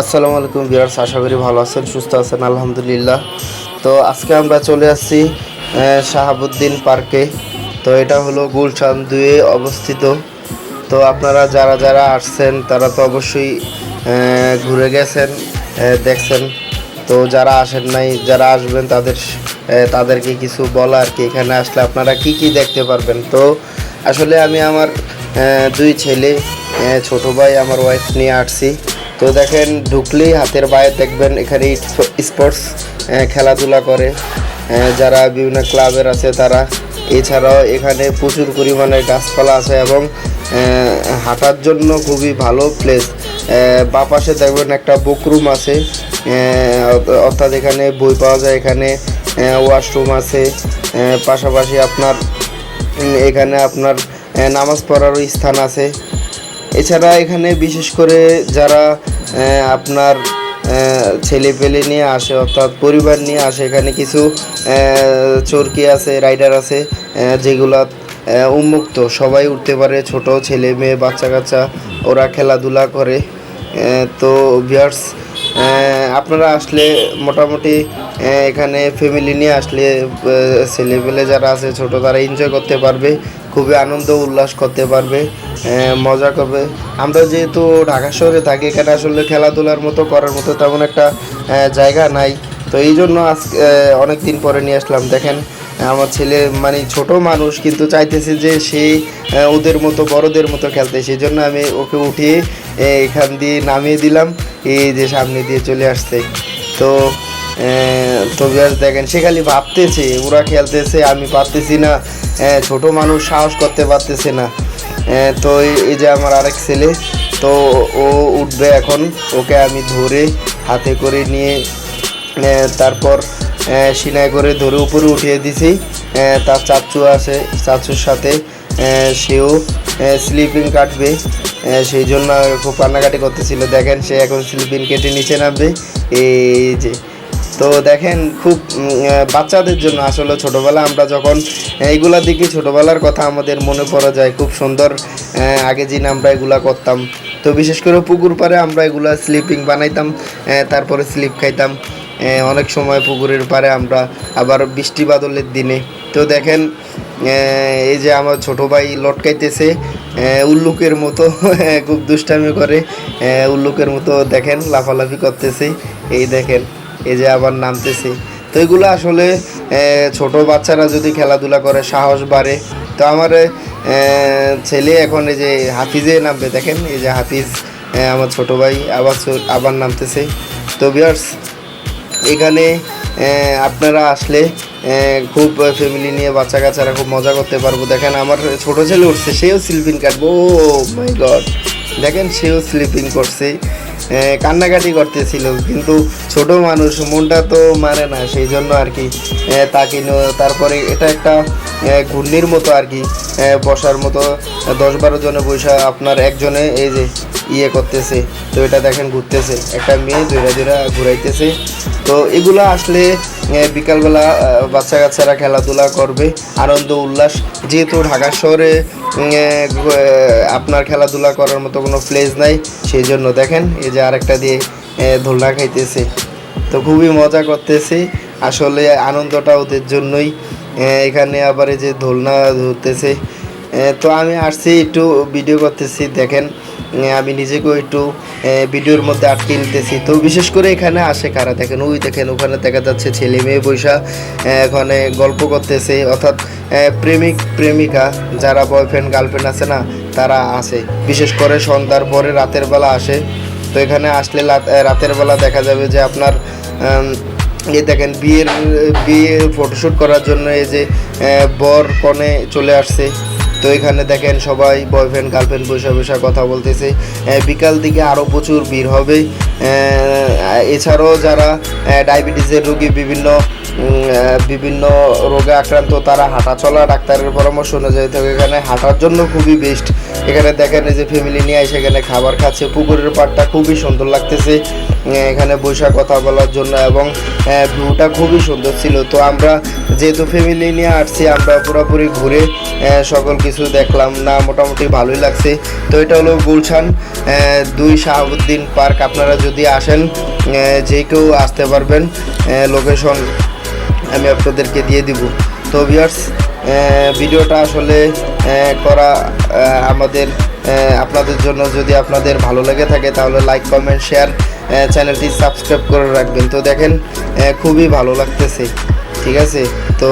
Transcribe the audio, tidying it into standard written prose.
আসসালামু আলাইকুম ভিউয়ার্স, আশা করি ভালো আছেন, সুস্থ আছেন, আলহামদুলিল্লাহ। তো আজকে আমরা চলে আসছি শাহাবুদ্দিন পার্কে। তো এটা হলো গুলশান 2 অবস্থিত। তো আপনারা যারা যারা আসছেন তারা তো অবশ্যই ঘুরে গেছেন, দেখছেন। তো যারা আসেন নাই, যারা আসবেন তাদেরকে কিছু বলা আর কি, এখানে আসলে আপনারা কি কি দেখতে পারবেন। তো আসলে আমি আমার 2 ছেলে, ছোট ভাই, আমার ওয়াইফ নিয়ে আসছি। তো দেখেন, ঢুকলেই হাতের বাইরে দেখবেন এখানে স্পোর্টস খেলাধুলা করে যারা বিভিন্ন ক্লাবের আছে তারা। এছাড়াও এখানে প্রচুর পরিমাণে গাছপালা আছে এবং হাঁটার জন্য খুবই ভালো প্লেস। বাঁ পাশে দেখবেন একটা বুকরুম আছে, অর্থাৎ এখানে বই পাওয়া যায়। এখানে ওয়াশরুম আছে, পাশাপাশি এখানে আপনার নামাজ পড়ারও স্থান আছে। এছাড়া এখানে বিশেষ করে যারা আপনার ছেলে পেলে নিয়ে আসে, অর্থাৎ পরিবার নিয়ে আসে, এখানে কিছু চরকি আছে, রাইডার আছে, যেগুলা উন্মুক্ত, সবাই উঠতে পারে, ছোট ছেলে মেয়ে বাচ্চা কাচ্চা, ওরা খেলাধুলা করে। তো ভিউয়ার্স, আপনারা আসলে মোটামুটি এখানে ফ্যামিলি নিয়ে আসলে ছেলেপেলে যারা আছে ছোট, তারা এনজয় করতে পারবে, খুবই আনন্দ উল্লাস করতে পারবে, মজা করবে। আমরা যেহেতু ঢাকা শহরে থাকি, এখানে আসলে খেলাধুলার মতো করার মতো তেমন একটা জায়গা নাই। তো এই জন্য আজকে অনেক দিন পরে নিয়ে আসলাম। দেখেন, আমার ছেলে মানে ছোট মানুষ, কিন্তু চাইতেছে যে সে ওদের মতো বড়দের মতো খেলতে, সেই জন্য আমি ওকে উঠিয়ে এখান দিয়ে নামিয়ে দিলাম, এই যে সামনে দিয়ে চলে আসছে। তো দেখেন, সে খালি ভাবতেছে, ওরা খেলতেছে, আমি পারতেছি না, ছোট মানুষ সাহস করতে পারতেছে না। তো এই যে আমার আরেক ছেলে, তো ও উঠবে এখন, ওকে আমি ধরে হাতে করে নিয়ে তারপর সিনাই করে ধরে উপরে উঠিয়ে দিছি। তার চাচু আছে, চাচুর সাথে সেও স্লিপিং কাটবে, সেই জন্য খুব কান্নাকাটি করতেছিল। দেখেন, সে এখন স্লিপিং কেটে নিচে নামবে, এই যে। তো দেখেন, খুব বাচ্চাদের জন্য আসলে ছোটোবেলা আমরা যখন এইগুলা দেখি, ছোটোবেলার কথা আমাদের মনে পড়া যায়, খুব সুন্দর। আগে যে আমরা এগুলা করতাম, তো বিশেষ করে পুকুর পাড়ে আমরা এগুলা স্লিপিং বানাইতাম, তারপরে স্লিপ খাইতাম অনেক সময় পুকুরের পাড়ে আমরা, আবার বৃষ্টি বাদলের দিনে। তো দেখেন, এই যে আমার ছোটো ভাই লটকাইতেছে উল্লুকের মতো, খুব দুষ্টামি করে উল্লুকের মতো, দেখেন লাফালাফি করতেছে, এই দেখেন, এই যে আবার নামতেছে। তো এগুলো আসলে ছোট বাচ্চারা যদি খেলাধুলা করে সাহস বাড়ে। তো আমার ছেলে এখন এই যে হাফিজে নামবে, দেখেন এই যে হাফিজ, আমার ছোট ভাই আবার নামতেছে। তো ভিউয়ার্স, এখানে আপনারা আসলে খুব ফ্যামিলি নিয়ে বাচ্চা কাচ্চারা খুব মজা করতে পারবো। দেখেন, আমার ছোটো ছেলে উঠছে, সেও স্লিপিং কাটবো, ও মাই গড, দেখেন সেও স্লিপিং করছে, কান্নাকাটি করতেছিল, কিন্তু ছোট মানুষ, মনটা তো মানে না, সেই জন্য আর কি তাকে। তারপরে এটা একটা ঘূর্ণির মতো আর কি, বসার মতো, 10-12 জনে বসা আপনার একজনে এই যে করতেছে। তো এটা দেখেন ঘুরতেছে, একটা মেয়ে ধীরে ঘুরাইতেছে। তো এগুলো আসলে বিকালবেলা বাচ্চা কাচ্চারা খেলাধুলা করবে, আনন্দ উল্লাস। যেহেতু ঢাকা শহরে আপনার খেলাধুলা করার মতো কোনো প্লেস নাই, সেই জন্য দেখেন এই যে আরেকটা দিয়ে দোলনা খাইতেছে। তো খুবই মজা করতেছে, আসলে আনন্দটা ওদের জন্যই। এখানে আবার এই যে দোলনা ধরতেছে। তো আমি আসছি একটু ভিডিও করতেছি, দেখেন আমি নিজেকেও একটু ভিডিওর মধ্যে আটকে নিতেছি। তো বিশেষ করে এখানে আসে কারা, দেখেন ওই দেখেন, ওখানে দেখা যাচ্ছে ছেলে মেয়ে বৈশা এখানে গল্প করতেছে, অর্থাৎ প্রেমিক প্রেমিকা, যারা বয়ফ্রেন্ড গার্লফ্রেন্ড আছে না, তারা আসে, বিশেষ করে সন্ধ্যার পরে রাতের বেলা আসে। তো এখানে আসলে রাতের বেলা দেখা যাবে যে আপনার এই দেখেন বিয়ে ফটোশ্যুট করার জন্য এই যে বর কনে চলে আসছে। তো এখানে দেখেন সবাই বয়ফ্রেন্ড গার্লফ্রেন্ড বসে কথা বলতেছে। বিকাল দিকে আরও প্রচুর ভিড় হবে। এছাড়াও যারা ডায়াবেটিসের রোগী, বিভিন্ন বিভিন্ন রোগে আক্রান্ত তারা হাঁটা চলা ডাক্তারের পরামর্শ অনুযায়ী থাকে এখানে হাঁটার জন্য খুবই বেস্ট। এখানে দেখেন এই যে ফ্যামিলি নিয়ে এসে এখানে খাবার খাচ্ছে, পুকুরের পাড়টা খুবই সুন্দর লাগতেছে এখানে বসে কথা বলার জন্য, এবং ভিউটা খুবই সুন্দর ছিল। তো আমরা যেহেতু ফ্যামিলি নিয়ে আসছি আমরা পুরোপুরি ঘুরে সকল কিছু দেখলাম না, মোটামুটি ভালোই লাগছে। তো এটা হলো গুলশান 2 শাহাবুদ্দিন পার্ক। আপনারা যদি আসেন যে কেউ আসতে পারবেন, লোকেশন আমি আপনাদেরকে দিয়ে দিব। তো ভিউয়ার্স ভিডিওটা আসলে করা আমাদের আপনাদের জন্য, যদি আপনাদের ভালো লেগে থাকে তাহলে লাইক কমেন্ট শেয়ার, চ্যানেলটি সাবস্ক্রাইব করে রাখবেন। তো দেখেন খুবই ভালো লাগতেছে, ঠিক আছে। তো